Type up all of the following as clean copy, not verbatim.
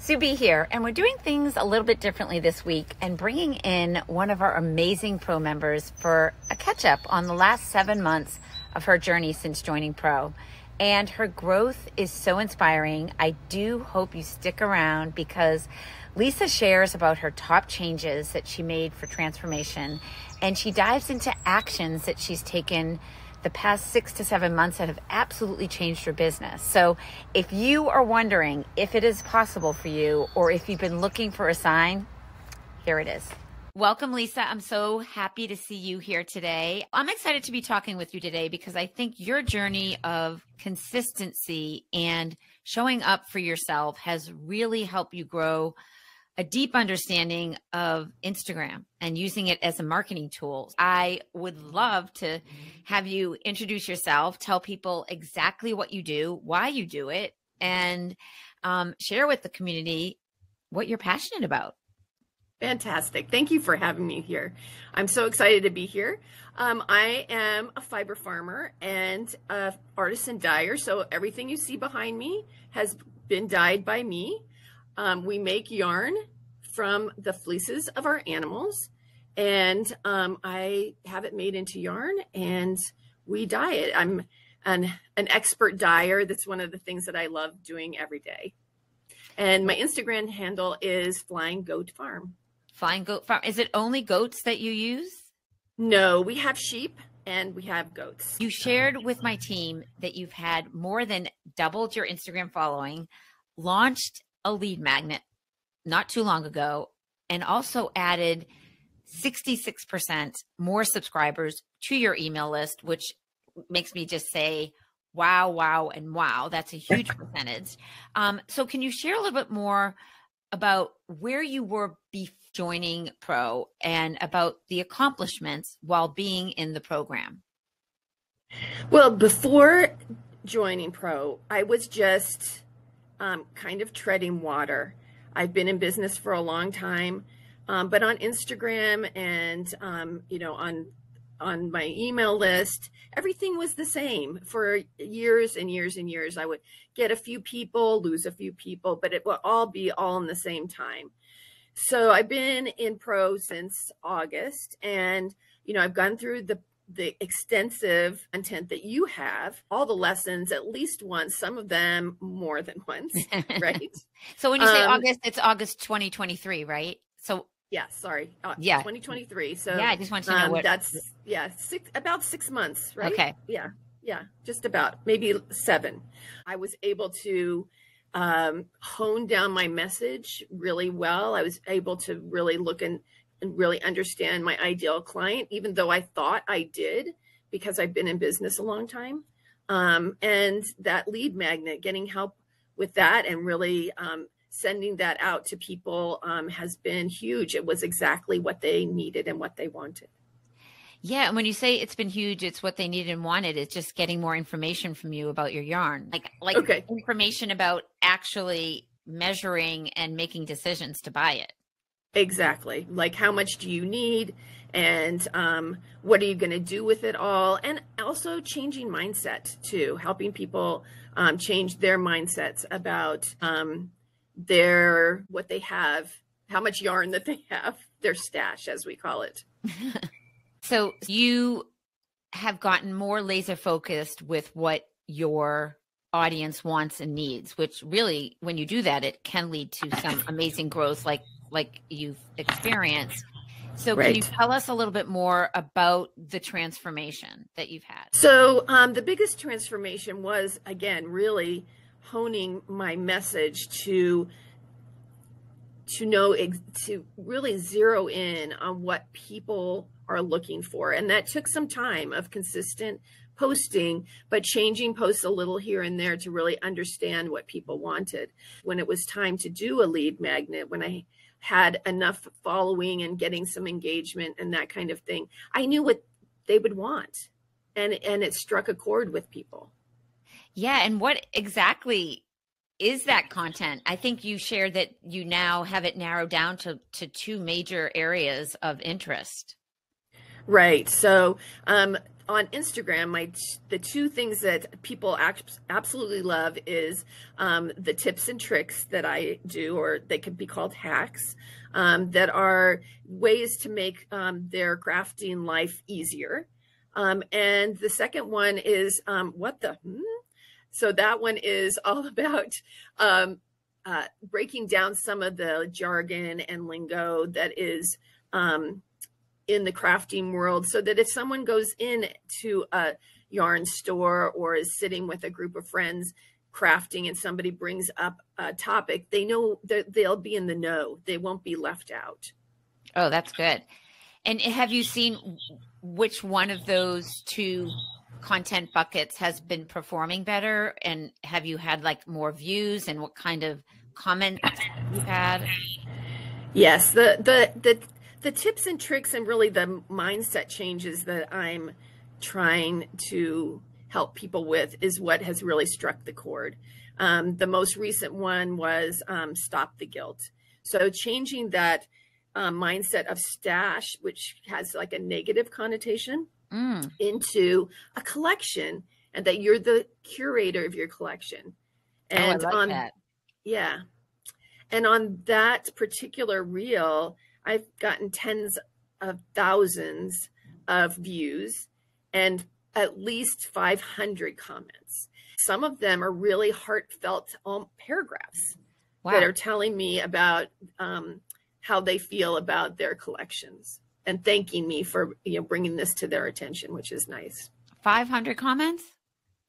Subi here, and we're doing things a little bit differently this week and bringing in one of our amazing Pro members for a catch-up on the last 7 months of her journey since joining Pro. And her growth is so inspiring. I do hope you stick around because Lisa shares about her top changes that she made for transformation, and she dives into actions that she's taken the past 6 to 7 months that have absolutely changed your business. So if you are wondering if it is possible for you or if you've been looking for a sign, here it is. Welcome, Lisa. I'm so happy to see you here today. I'm excited to be talking with you today because I think your journey of consistency and showing up for yourself has really helped you grow a deep understanding of Instagram and using it as a marketing tool. I would love to have you introduce yourself, tell people exactly what you do, why you do it, and share with the community what you're passionate about. Fantastic. Thank you for having me here. I'm so excited to be here. I am a fiber farmer and an artisan dyer. So everything you see behind me has been dyed by me. We make yarn from the fleeces of our animals, and I have it made into yarn and we dye it. I'm an expert dyer. That's one of the things that I love doing every day. And my Instagram handle is Flying Goat Farm. Flying Goat Farm. Is it only goats that you use? No, we have sheep and we have goats. You shared with my team that you've had more than doubled your Instagram following, launched a lead magnet not too long ago, and also added 66% more subscribers to your email list, which makes me just say, wow, wow, and wow. That's a huge percentage. So can you share a little bit more about where you were before joining Pro and about the accomplishments while being in the program? Well, before joining Pro, I was just kind of treading water. I've been in business for a long time, but on Instagram and on my email list, everything was the same for years and years and years. I would get a few people, lose a few people, but it will all be all in the same time. So I've been in Pro since August, and I've gone through the extensive content that you have, all the lessons at least once, some of them more than once, right? So when you say August, it's August 2023, right? So yeah, sorry. Yeah. 2023. So yeah, I just want to know what that's about 6 months, right? Okay. Yeah, just about, maybe 7. I was able to hone down my message really well. I was able to really look and really understand my ideal client, even though I thought I did because I've been in business a long time. And that lead magnet, getting help with that and really sending that out to people has been huge. It was exactly what they needed and what they wanted. Yeah. And when you say it's been huge, it's what they needed and wanted. It's just getting more information from you about your yarn, like okay. Information about actually measuring and making decisions to buy it. Exactly. Like, how much do you need? And what are you going to do with it all? And also changing mindset too, helping people change their mindsets about what they have, how much yarn that they have, their stash, as we call it. So you have gotten more laser focused with what your audience wants and needs, which really, when you do that, it can lead to some amazing growth like you've experienced. So right. Can you tell us a little bit more about the transformation that you've had? So the biggest transformation was, again, really honing my message to really zero in on what people are looking for. And that took some time of consistent posting, but changing posts a little here and there to really understand what people wanted. When it was time to do a lead magnet, when I had enough following and getting some engagement and that kind of thing, I knew what they would want. And it struck a chord with people. Yeah. And what exactly is that content? I think you shared that you now have it narrowed down to 2 major areas of interest. Right. So on Instagram, the two things that people absolutely love is the tips and tricks that I do, or they could be called hacks, that are ways to make their crafting life easier. And the second one is so that one is all about breaking down some of the jargon and lingo that is in the crafting world, so that if someone goes in to a yarn store or is sitting with a group of friends crafting and somebody brings up a topic, they know that they'll be in the know. They won't be left out. Oh, that's good. And have you seen which one of those two content buckets has been performing better? And have you had like more views, and what kind of comments you've had? Yes, the tips and tricks and really the mindset changes that I'm trying to help people with is what has really struck the chord. The most recent one was Stop the Guilt. So changing that mindset of stash, which has like a negative connotation, into a collection, and that you're the curator of your collection. And I like that. Yeah. And on that particular reel, I've gotten tens of thousands of views and at least 500 comments. Some of them are really heartfelt paragraphs that are telling me about how they feel about their collections and thanking me for bringing this to their attention, which is nice. 500 comments?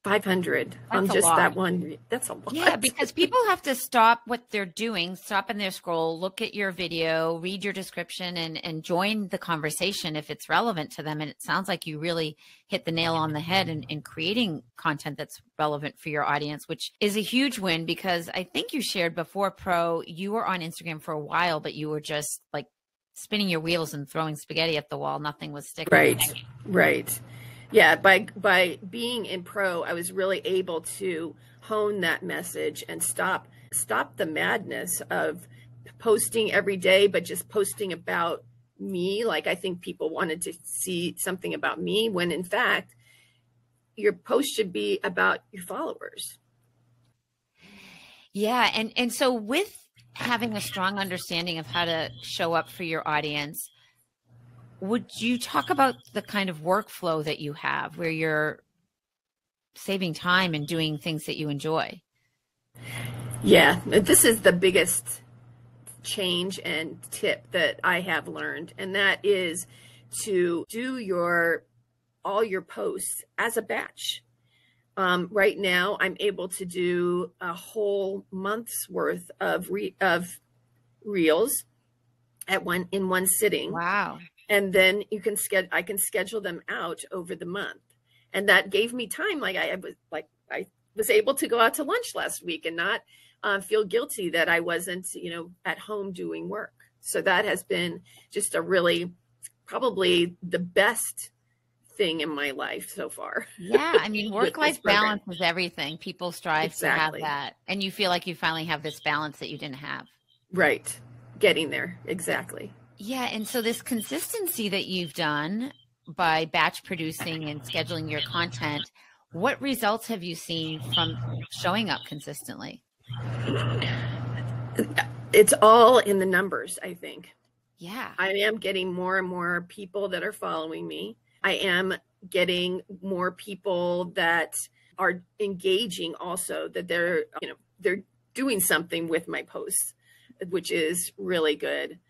500 on just that one. That's a lot. Yeah, because people have to stop what they're doing, stop in their scroll, look at your video, read your description, and join the conversation if it's relevant to them. And it sounds like you really hit the nail on the head in creating content that's relevant for your audience, which is a huge win, because I think you shared before, Pro, you were on Instagram for a while, but you were just like spinning your wheels and throwing spaghetti at the wall. Nothing was sticking. Right. Yeah, by being in Pro, I was really able to hone that message and stop the madness of posting every day, but just posting about me. Like, I think people wanted to see something about me, when in fact, your post should be about your followers. Yeah, and so with having a strong understanding of how to show up for your audience, would you talk about the kind of workflow that you have where you're saving time and doing things that you enjoy? Yeah, this is the biggest change and tip that I have learned, and that is to do all your posts as a batch. Right now, I'm able to do a whole month's worth of reels in one sitting. Wow. And then I can schedule them out over the month. And that gave me time. I was able to go out to lunch last week and not feel guilty that I wasn't, at home doing work. So that has been just probably the best thing in my life so far. Yeah. I mean, work-life balance is everything. People strive to have that. And you feel like you finally have this balance that you didn't have. Right. Getting there. Exactly. Yeah. And so this consistency that you've done by batch producing and scheduling your content, what results have you seen from showing up consistently? It's all in the numbers, I think. Yeah. I am getting more and more people that are following me. I am getting more people that are engaging also, that they're doing something with my posts, which is really good.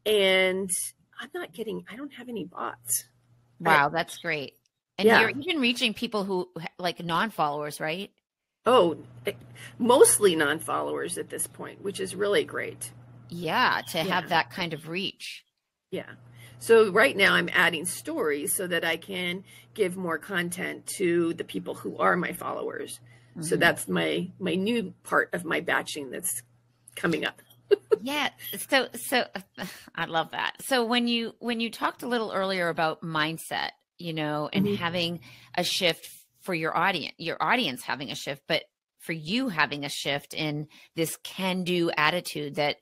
And I don't have any bots. Wow, that's great. And you're even reaching people who like non-followers, right? Oh, mostly non-followers at this point, which is really great. Yeah, to have that kind of reach. Yeah. So right now I'm adding stories so that I can give more content to the people who are my followers. Mm-hmm. So that's my new part of my batching that's coming up. Yeah. So I love that. So when you talked a little earlier about mindset, and mm-hmm. having a shift for your audience having a shift, but for you having a shift in this can-do attitude that,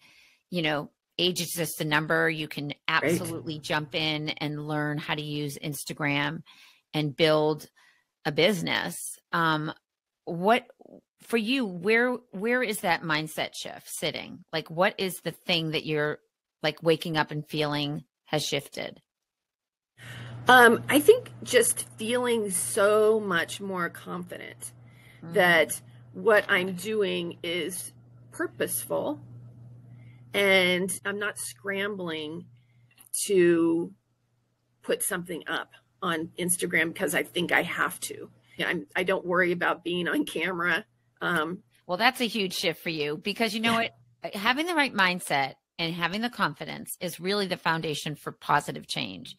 age is just a number. You can absolutely jump in and learn how to use Instagram and build a business. What for you, where is that mindset shift sitting? Like, what is the thing that you're like waking up and feeling has shifted? I think just feeling so much more confident that what I'm doing is purposeful and I'm not scrambling to put something up on Instagram because I think I have to. I don't worry about being on camera. Well, that's a huge shift for you because you know what? Having the right mindset and having the confidence is really the foundation for positive change.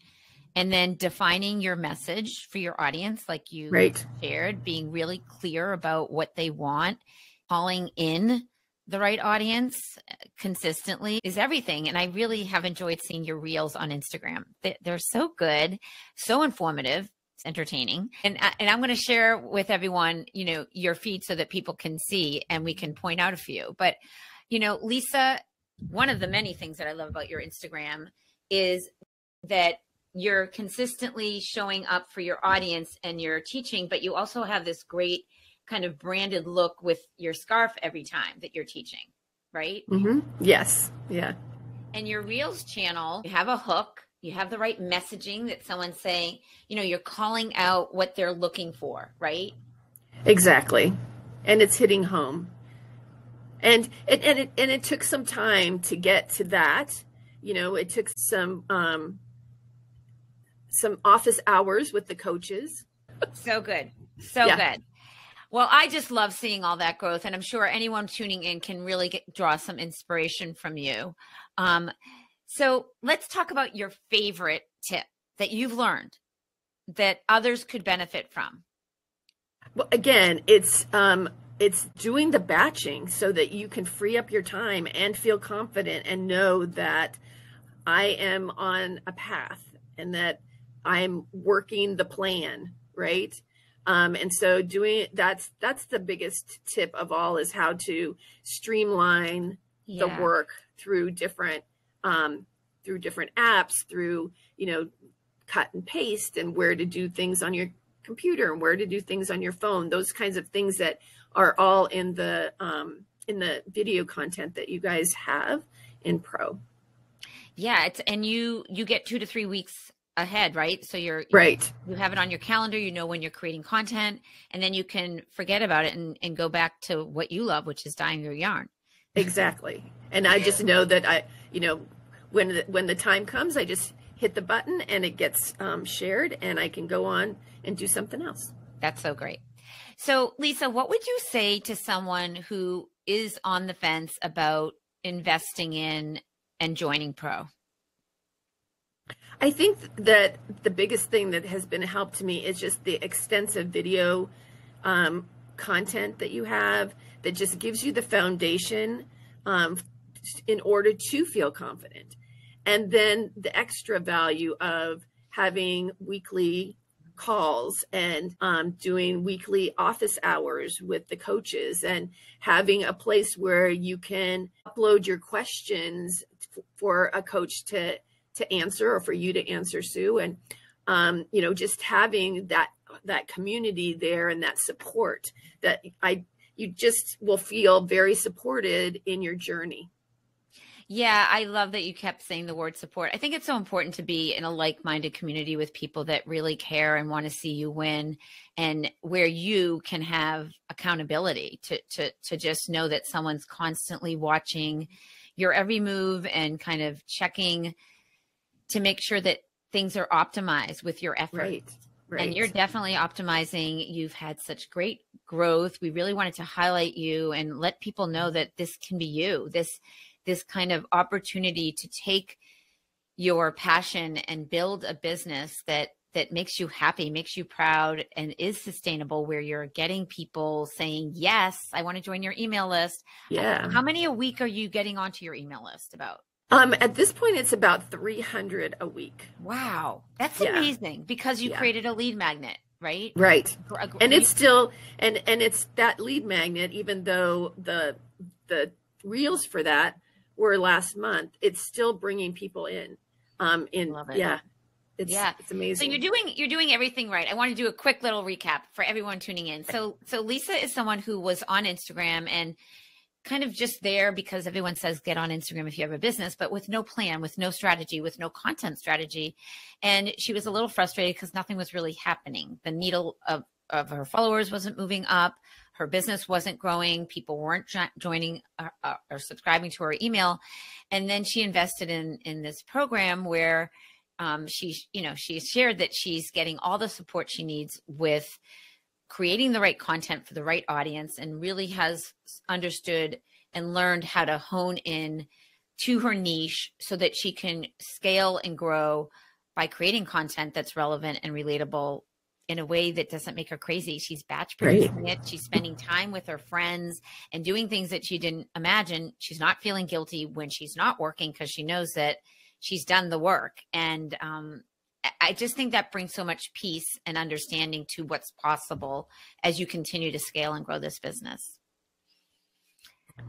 And then defining your message for your audience, like you Right. shared, being really clear about what they want, calling in the right audience consistently is everything. And I really have enjoyed seeing your reels on Instagram. They're so good, so informative, it's entertaining. And I'm going to share with everyone, you know, your feed so that people can see and we can point out a few. But, you know, Lisa, one of the many things that I love about your Instagram is that you're consistently showing up for your audience and you're teaching, but you also have this great kind of branded look with your scarf every time that you're teaching, right? Mm-hmm. Yes. Yeah. And your Reels channel, you have a hook, you have the right messaging that someone's saying, you know, you're calling out what they're looking for, right? Exactly. And it's hitting home. And it took some time to get to that. You know, it took some office hours with the coaches. So good. So good. Well, I just love seeing all that growth, and I'm sure anyone tuning in can really draw some inspiration from you. So let's talk about your favorite tip that you've learned that others could benefit from. Well, again, it's doing the batching so that you can free up your time and feel confident and know that I am on a path and that I'm working the plan, right? And so that's the biggest tip of all is how to streamline the work through different apps, through, you know, cut and paste and where to do things on your computer and where to do things on your phone, those kinds of things that are all in the video content that you guys have in Pro. Yeah, and you get 2 to 3 weeks ahead, right? So you're right. You have it on your calendar, you know when you're creating content, and then you can forget about it and go back to what you love, which is dyeing your yarn. Exactly. And I just know that when the time comes, I just hit the button and it gets shared and I can go on and do something else. That's so great. So Lisa, what would you say to someone who is on the fence about investing in and joining Pro? I think that the biggest thing that has been a help to me is just the extensive video content that you have that just gives you the foundation in order to feel confident. And then the extra value of having weekly calls and doing weekly office hours with the coaches and having a place where you can upload your questions for a coach to answer or for you to answer, Sue. And, just having that community there and that support that you just will feel very supported in your journey. Yeah, I love that you kept saying the word support. I think it's so important to be in a like-minded community with people that really care and want to see you win, and where you can have accountability to just know that someone's constantly watching your every move and kind of checking to make sure that things are optimized with your efforts. Right. And you're definitely optimizing. You've had such great growth. We really wanted to highlight you and let people know that this can be you, this kind of opportunity to take your passion and build a business that makes you happy, makes you proud, and is sustainable, where you're getting people saying, yes, I want to join your email list. Yeah. How many a week are you getting onto your email list about? At this point, it's about 300 a week. Wow. That's amazing, because you created a lead magnet, right? Right. And it's still, and it's that lead magnet, even though the reels for that were last month, it's still bringing people in. Love it. Yeah, Yeah. It's So amazing. you're doing everything right. I want to do a quick little recap for everyone tuning in. So Lisa is someone who was on Instagram and kind of just there because everyone says get on Instagram if you have a business, but with no plan, with no strategy, with no content strategy. And she was a little frustrated because nothing was really happening. The needle of her followers wasn't moving up. Her business wasn't growing. People weren't joining or subscribing to her email. And then she invested in this program where she shared that she's getting all the support she needs with creating the right content for the right audience, and really has understood and learned how to hone in to her niche so that she can scale and grow by creating content that's relevant and relatable in a way that doesn't make her crazy. She's batch producing it. She's spending time with her friends and doing things that she didn't imagine. She's not feeling guilty when she's not working because she knows that she's done the work. And I just think that brings so much peace and understanding to what's possible as you continue to scale and grow this business.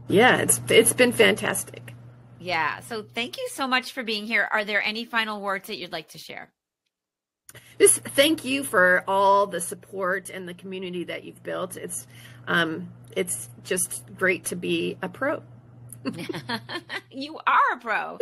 Yeah, it's been fantastic. Yeah. So thank you so much for being here. Are there any final words that you'd like to share? Just thank you for all the support and the community that you've built. It's just great to be a pro. You are a pro.